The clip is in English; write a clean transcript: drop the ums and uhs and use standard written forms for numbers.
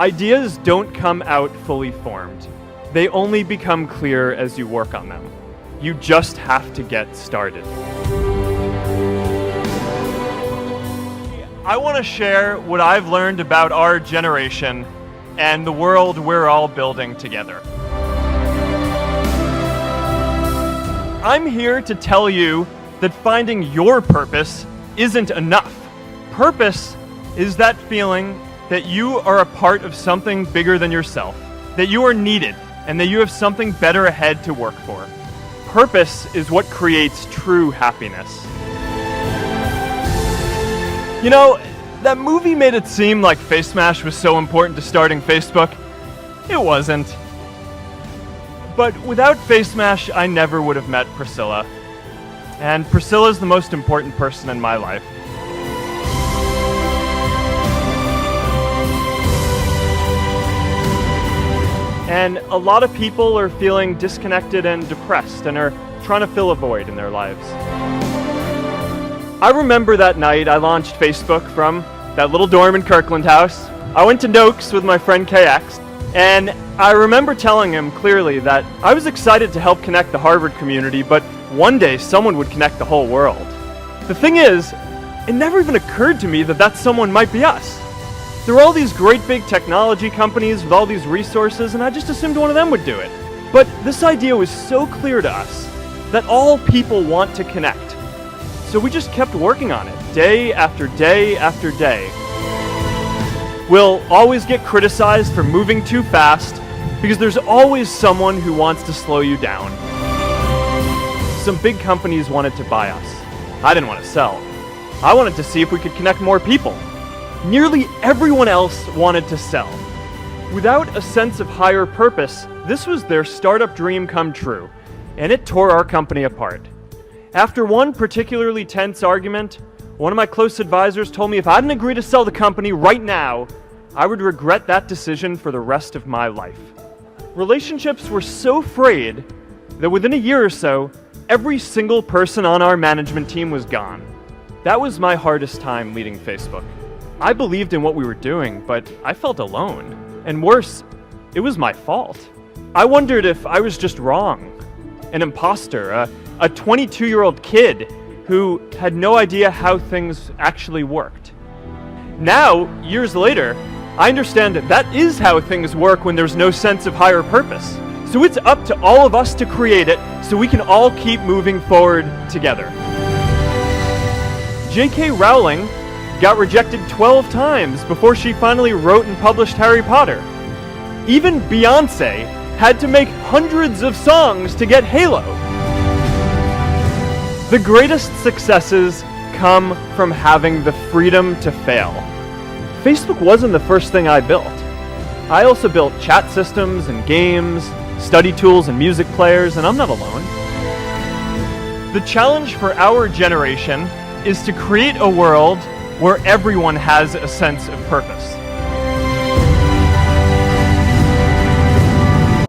Ideas don't come out fully formed. They only become clear as you work on them. You just have to get started. I want to share what I've learned about our generation and the world we're all building together. I'm here to tell you that finding your purpose isn't enough. Purpose is that feeling that you are a part of something bigger than yourself, that you are needed, and that you have something better ahead to work for. Purpose is what creates true happiness. You know, that movie made it seem like Face Smash was so important to starting Facebook. It wasn't. But without Face Smash, I never would have met Priscilla. And Priscilla's the most important person in my life. And a lot of people are feeling disconnected and depressed and are trying to fill a void in their lives. I remember that night I launched Facebook from that little dorm in Kirkland House. I went to Noakes with my friend KX, and I remember telling him clearly that I was excited to help connect the Harvard community, but one day someone would connect the whole world. The thing is, it never even occurred to me that that someone might be us. There were all these great big technology companies with all these resources, and I just assumed one of them would do it. But this idea was so clear to us that all people want to connect. So we just kept working on it, day after day after day. We'll always get criticized for moving too fast, because there's always someone who wants to slow you down. Some big companies wanted to buy us. I didn't want to sell. I wanted to see if we could connect more people. Nearly everyone else wanted to sell. Without a sense of higher purpose, this was their startup dream come true, and it tore our company apart. After one particularly tense argument, one of my close advisors told me if I didn't agree to sell the company right now, I would regret that decision for the rest of my life. Relationships were so frayed that within a year or so, every single person on our management team was gone. That was my hardest time leading Facebook. I believed in what we were doing, but I felt alone. And worse, it was my fault. I wondered if I was just wrong, an imposter, a 22-year-old kid who had no idea how things actually worked. Now, years later, I understand that is how things work when there's no sense of higher purpose. So it's up to all of us to create it so we can all keep moving forward together. J.K. Rowling got rejected 12 times before she finally wrote and published Harry Potter. Even Beyoncé had to make hundreds of songs to get Halo. The greatest successes come from having the freedom to fail. Facebook wasn't the first thing I built. I also built chat systems and games, study tools and music players, and I'm not alone. The challenge for our generation is to create a world where everyone has a sense of purpose.